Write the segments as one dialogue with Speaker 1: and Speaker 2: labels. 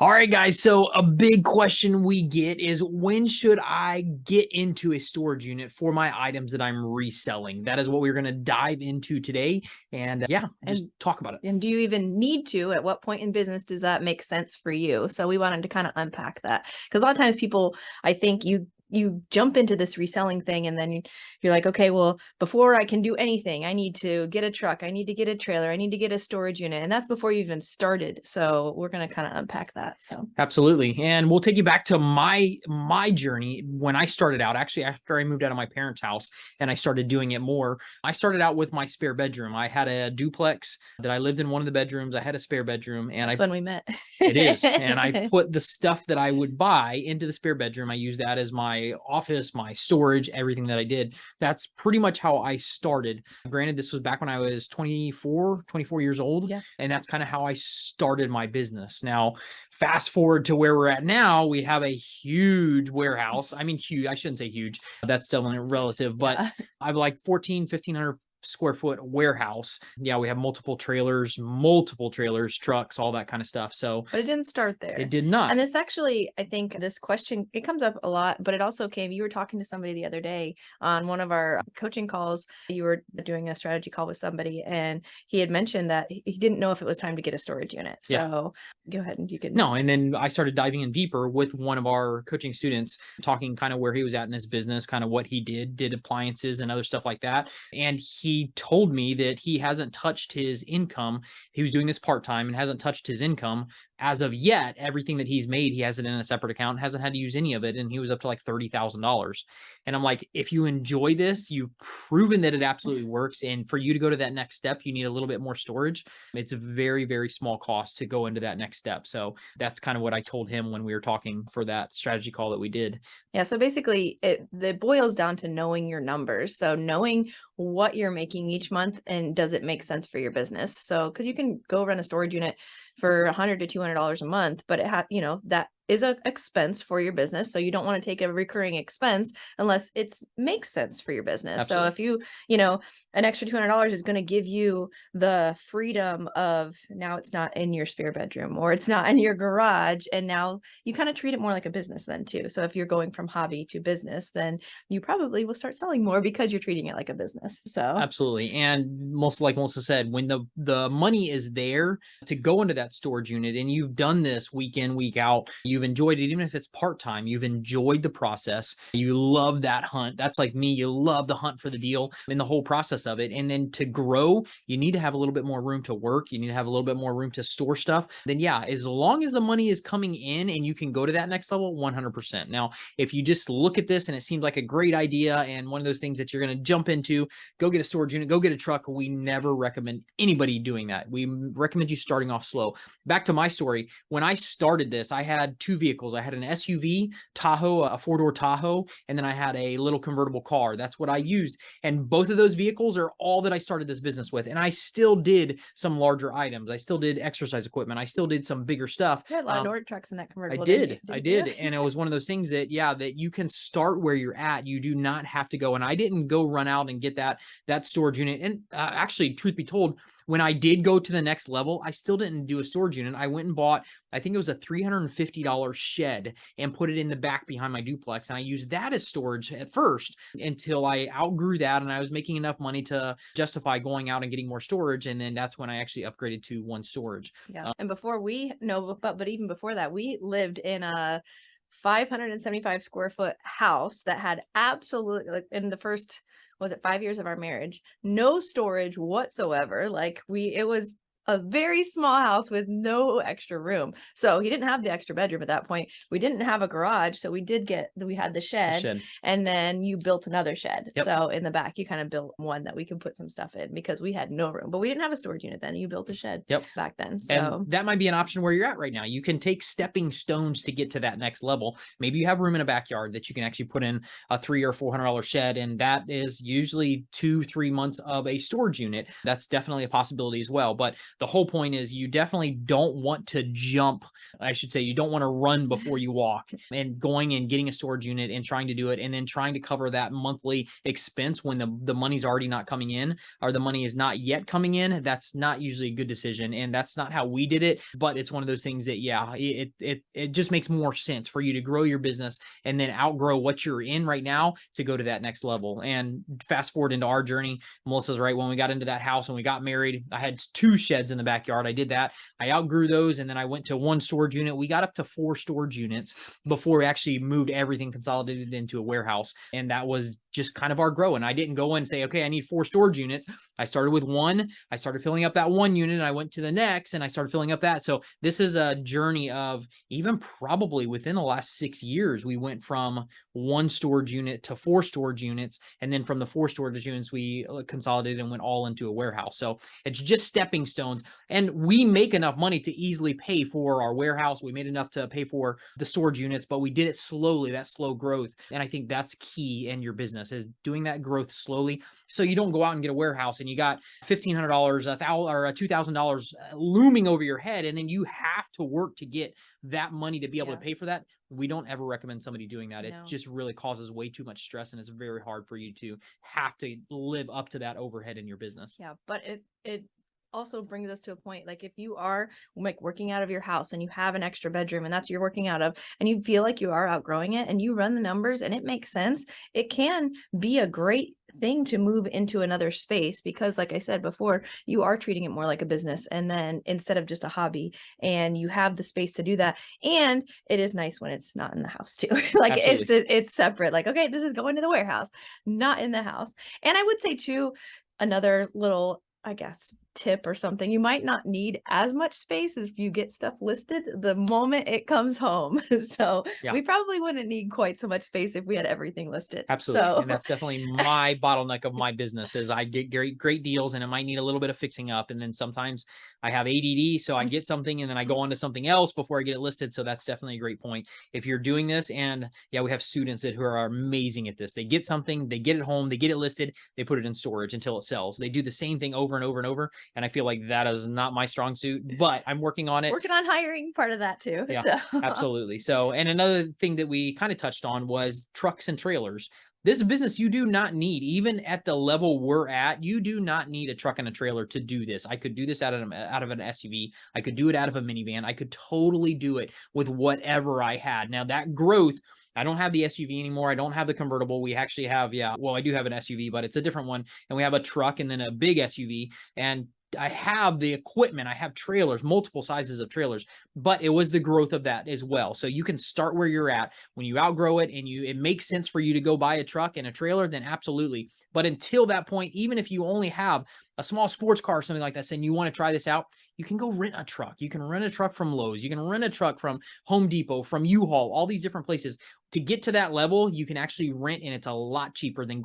Speaker 1: All right, guys. So a big question we get is when should I get into a storage unit for my items that I'm reselling? That is what we're going to dive into today. And just talk about it.
Speaker 2: And do you even need to? At what point in business does that make sense for you? So we wanted to kind of unpack that, because a lot of times people, I think you jump into this reselling thing and then you're like, okay, well, before I can do anything, I need to get a truck, I need to get a trailer, I need to get a storage unit. And that's before you even started. So we're going to kind of unpack that. So
Speaker 1: absolutely. And we'll take you back to my journey when I started out, actually, after I moved out of my parents' house and I started doing it more. I started out with my spare bedroom. I had a duplex that I lived in one of the bedrooms. I had a spare bedroom, and
Speaker 2: that's when we met.
Speaker 1: It is. And I put the stuff that I would buy into the spare bedroom. I used that as my office, my storage, everything that I did. That's pretty much how I started. Granted, this was back when I was 24 years old.
Speaker 2: Yeah.
Speaker 1: And that's kind of how I started my business. Now, fast forward to where we're at now, we have a huge warehouse. I mean, huge, I shouldn't say huge. That's definitely relative, but I have like 1,500 square foot warehouse. Yeah, we have multiple trailers, trucks, all that kind of stuff. So,
Speaker 2: but it didn't start there.
Speaker 1: It did not.
Speaker 2: And this actually, I think this question, it comes up a lot, but it also came, you were talking to somebody the other day on one of our coaching calls. You were doing a strategy call with somebody, and he had mentioned that he didn't know if it was time to get a storage unit. So go ahead and you can.
Speaker 1: No, and then I started diving in deeper with one of our coaching students, talking kind of where he was at in his business, kind of what he did appliances and other stuff like that. And he told me that he hasn't touched his income. He was doing this part-time and hasn't touched his income as of yet. Everything that he's made, he has it in a separate account, hasn't had to use any of it. And he was up to like $30,000. And I'm like, if you enjoy this, you've proven that it absolutely works. And for you to go to that next step, you need a little bit more storage. It's a very, very small cost to go into that next step. So that's kind of what I told him when we were talking for that strategy call that we did.
Speaker 2: Yeah. So basically it boils down to knowing your numbers. So knowing what you're making each month and does it make sense for your business? So, cause you can go run a storage unit for $100 to $200 a month, but that is an expense for your business. So you don't want to take a recurring expense unless it makes sense for your business.
Speaker 1: Absolutely.
Speaker 2: So if an extra $200 is going to give you the freedom of, now it's not in your spare bedroom or it's not in your garage. And now you kind of treat it more like a business then too. So if you're going from hobby to business, then you probably will start selling more because you're treating it like a business. So
Speaker 1: absolutely. And like Melissa said, when the money is there to go into that storage unit and you've done this week in, week out, you've enjoyed it, even if it's part-time, you've enjoyed the process, you love that hunt. That's like me, you love the hunt for the deal and the whole process of it. And then to grow, you need to have a little bit more room to work. You need to have a little bit more room to store stuff. Then as long as the money is coming in and you can go to that next level, 100%. Now, if you just look at this and it seems like a great idea and one of those things that you're going to jump into, go get a storage unit, go get a truck, we never recommend anybody doing that. We recommend you starting off slow. Back to my story. When I started this, I had two vehicles. I had an SUV Tahoe, a 4-door Tahoe, and then I had a little convertible car. That's what I used. And both of those vehicles are all that I started this business with. And I still did some larger items. I still did exercise equipment. I still did some bigger stuff.
Speaker 2: You had a lot of Nordic trucks in that convertible.
Speaker 1: I did. And it was one of those things that, that you can start where you're at. You do not have to go. And I didn't go run out and get that storage unit. And actually, truth be told, when I did go to the next level, I still didn't do a storage unit. I went and bought, I think it was a $350 shed and put it in the back behind my duplex. And I used that as storage at first until I outgrew that and I was making enough money to justify going out and getting more storage. And then that's when I actually upgraded to one storage.
Speaker 2: Yeah. And before but even before that, we lived in a 575 square foot house that had absolutely, like, in the first, was it 5 years of our marriage, no storage whatsoever. It was a very small house with no extra room. So he didn't have the extra bedroom at that point. We didn't have a garage. So we had the shed, and then you built another shed. Yep. So in the back, you kind of built one that we could put some stuff in because we had no room, but we didn't have a storage unit then. You built a shed back then. So
Speaker 1: and that might be an option where you're at right now. You can take stepping stones to get to that next level. Maybe you have room in a backyard that you can actually put in a $300 or $400 shed. And that is usually 2-3 months of a storage unit. That's definitely a possibility as well. But the whole point is you definitely don't want to jump. I should say you don't want to run before you walk, and going and getting a storage unit and trying to do it and then trying to cover that monthly expense when the money's already not coming in, or the money is not yet coming in. That's not usually a good decision. And that's not how we did it. But it's one of those things that, yeah, it just makes more sense for you to grow your business and then outgrow what you're in right now to go to that next level. And fast forward into our journey, Melissa's right. When we got into that house and we got married, I had 2 sheds in the backyard. I did that. I outgrew those. And then I went to 1 storage unit. We got up to 4 storage units before we actually moved everything consolidated into a warehouse. And that was just kind of our grow. And I didn't go in and say, okay, I need 4 storage units. I started with 1. I started filling up that 1 unit, and I went to the next and I started filling up that. So this is a journey of, even probably within the last 6 years, we went from 1 storage unit to 4 storage units. And then from the 4 storage units, we consolidated and went all into a warehouse. So it's just stepping stones. And we make enough money to easily pay for our warehouse. We made enough to pay for the storage units, but we did it slowly, that slow growth. And I think that's key in your business, is doing that growth slowly. So you don't go out and get a warehouse and you got $1,500, $1,000 or $2,000 looming over your head, and then you have to work to get that money to be able to pay for that. We don't ever recommend somebody doing that. It just really causes way too much stress, and it's very hard for you to have to live up to that overhead in your business.
Speaker 2: Yeah, but it also brings us to a point, like if you are like working out of your house and you have an extra bedroom and that's what you're working out of, and you feel like you are outgrowing it and you run the numbers and it makes sense, it can be a great thing to move into another space, because like I said before, you are treating it more like a business, and then instead of just a hobby, and you have the space to do that. And it is nice when it's not in the house too. Like it's separate, like, okay, this is going to the warehouse, not in the house. And I would say too, another little, I guess, tip or something, you might not need as much space as if you get stuff listed the moment it comes home. So we probably wouldn't need quite so much space if we had everything listed.
Speaker 1: Absolutely.
Speaker 2: So
Speaker 1: And that's definitely my bottleneck of my business, is I get great deals and it might need a little bit of fixing up. And then sometimes I have ADD, so I get something and then I go on to something else before I get it listed. So that's definitely a great point. If you're doing this, and we have students who are amazing at this. They get something, they get it home, they get it listed, they put it in storage until it sells. They do the same thing over and over and over. And I feel like that is not my strong suit, but I'm working on it.
Speaker 2: Working on hiring, part of that too.
Speaker 1: Yeah,
Speaker 2: So.
Speaker 1: absolutely. So, and another thing that we kind of touched on was trucks and trailers. This is a business you do not need, even at the level we're at. You do not need a truck and a trailer to do this. I could do this out of an SUV. I could do it out of a minivan. I could totally do it with whatever I had. Now that growth, I don't have the SUV anymore. I don't have the convertible. We actually have, well, I do have an SUV, but it's a different one. And we have a truck and then a big SUV. And I have the equipment. I have trailers, multiple sizes of trailers, but it was the growth of that as well. So you can start where you're at. When you outgrow it and it makes sense for you to go buy a truck and a trailer, then absolutely. But until that point, even if you only have a small sports car or something like that, and you want to try this out, you can go rent a truck. You can rent a truck from Lowe's. You can rent a truck from Home Depot, from U-Haul, all these different places. To get to that level, you can actually rent, and it's a lot cheaper than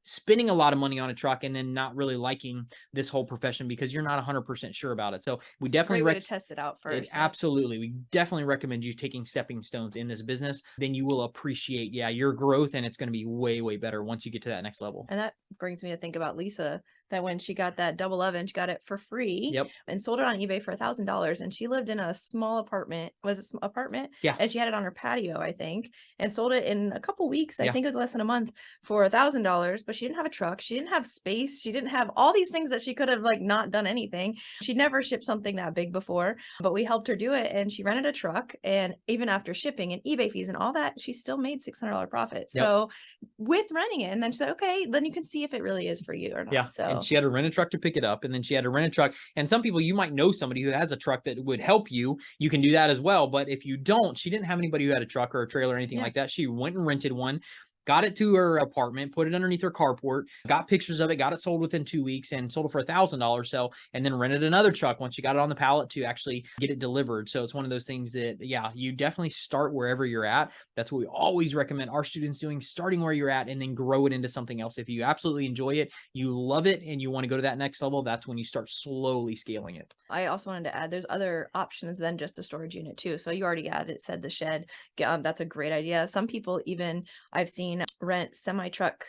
Speaker 1: spending a lot of money on a truck and then not really liking this whole profession because you're not 100% sure about it. So we definitely
Speaker 2: great way to test it out first.
Speaker 1: Absolutely. We definitely recommend you taking stepping stones in this business. Then you will appreciate, your growth, and it's going to be way, way better once you get to that next level.
Speaker 2: And that brings me to think about Lisa, that when she got that double oven, she got it for free and sold it on eBay for $1,000. And she lived in a small apartment. Was it apartment?
Speaker 1: Yeah.
Speaker 2: And she had it on her patio, I think, and sold it in a couple weeks. I think it was less than a month, for $1,000. But she didn't have a truck. She didn't have space. She didn't have all these things that she could have not done anything. She'd never shipped something that big before, but we helped her do it. And she rented a truck. And even after shipping and eBay fees and all that, she still made $600 profit. So with renting it, and then she said, okay, then you can see if it really is for you or not.
Speaker 1: Yeah.
Speaker 2: So.
Speaker 1: And she had to rent a truck to pick it up, and then she had to rent a truck. And some people, you might know somebody who has a truck that would help you. You can do that as well. But if you don't, she didn't have anybody who had a truck or a trailer or anything like that. She went and rented one, got it to her apartment, put it underneath her carport, got pictures of it, got it sold within 2 weeks, and sold it for $1,000. So, and then rented another truck once she got it on the pallet to actually get it delivered. So it's one of those things that, you definitely start wherever you're at. That's what we always recommend our students doing, starting where you're at and then grow it into something else. If you absolutely enjoy it, you love it, and you want to go to that next level, that's when you start slowly scaling it.
Speaker 2: I also wanted to add, there's other options than just a storage unit too. So you already said the shed. That's a great idea. Some people even I've seen rent semi truck.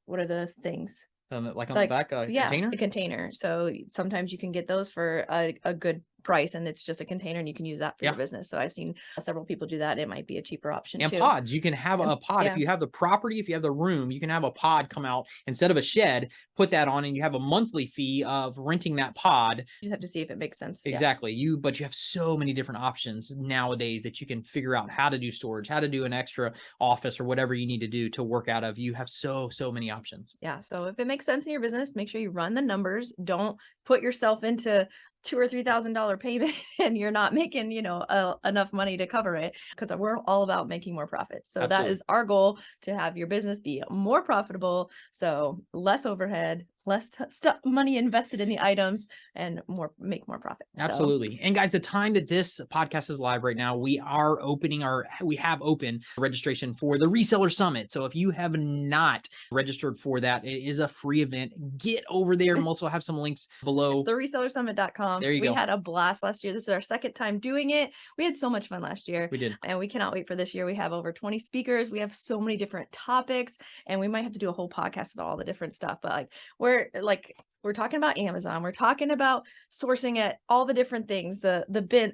Speaker 2: What are the things?
Speaker 1: Like on the
Speaker 2: Like,
Speaker 1: back,
Speaker 2: yeah,
Speaker 1: container?
Speaker 2: a container. So sometimes you can get those for a good price, and it's just a container and you can use that for your
Speaker 1: Yeah.
Speaker 2: business. So I've seen several people do that. It might be a cheaper option
Speaker 1: And
Speaker 2: too.
Speaker 1: pods, you can have
Speaker 2: And
Speaker 1: a pod. If
Speaker 2: yeah,
Speaker 1: you have the property, if you have the room, you can have a pod come out instead of a shed, put that on, and you have a monthly fee of renting that pod.
Speaker 2: you just have to see if it makes sense. Yeah.
Speaker 1: Exactly. But you have so many different options nowadays that you can figure out how to do storage, how to do an extra office or whatever you need to do to work out of. You have so many options.
Speaker 2: Yeah. So if it makes sense in your business, make sure you run the numbers. Don't put yourself into $2,000 or $3,000 payment and you're not making, enough money to cover it, because we're all about making more profits. So that
Speaker 1: Absolutely.
Speaker 2: is our goal, to have your business be more profitable. So less overhead, less money invested in the items, and make more profit. So
Speaker 1: Absolutely. And guys, the time that this podcast is live right now, we have open registration for the Reseller Summit. So if you have not registered for that, it is a free event. Get over there. And we'll also have some links below.
Speaker 2: it's theresellersummit.com.
Speaker 1: There you
Speaker 2: We
Speaker 1: go.
Speaker 2: had a blast last year. This is our second time doing it. We had so much fun last year.
Speaker 1: We did.
Speaker 2: And we cannot wait for this year. We have over 20 speakers. We have so many different topics, and we might have to do a whole podcast about all the different stuff. But we're talking about Amazon. We're talking about sourcing at all the different things, the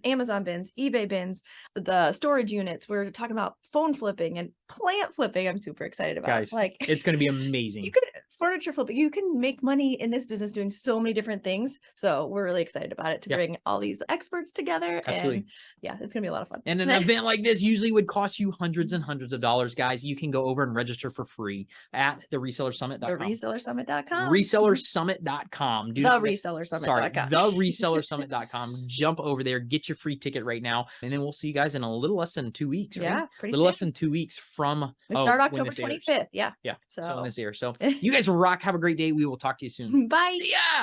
Speaker 2: Amazon bins, eBay bins, the storage units. We're talking about phone flipping and plant flipping. I'm super excited about.
Speaker 1: Guys, it's going to be amazing.
Speaker 2: You could furniture flipping. You can make money in this business doing so many different things. So we're really excited about it, to bring all these experts together.
Speaker 1: Absolutely.
Speaker 2: And yeah, it's gonna be a lot of fun.
Speaker 1: And an event like this usually would cost you hundreds and hundreds of dollars. Guys, you can go over and register for free at theresellersummit.com.
Speaker 2: Resellersummit.com.
Speaker 1: Resellersummit.com.
Speaker 2: Resellersummit.com.
Speaker 1: Theresellersummit.com. Jump over there, get your free ticket right now, and then we'll see you guys in a little less than 2 weeks. Right?
Speaker 2: Yeah, pretty
Speaker 1: little
Speaker 2: soon.
Speaker 1: less than 2 weeks from
Speaker 2: We start
Speaker 1: when
Speaker 2: October
Speaker 1: this airs.
Speaker 2: 25th. Yeah.
Speaker 1: Yeah. So
Speaker 2: So
Speaker 1: when this airs. So you guys rock. Have a great day. We will talk to you soon.
Speaker 2: bye.
Speaker 1: See ya.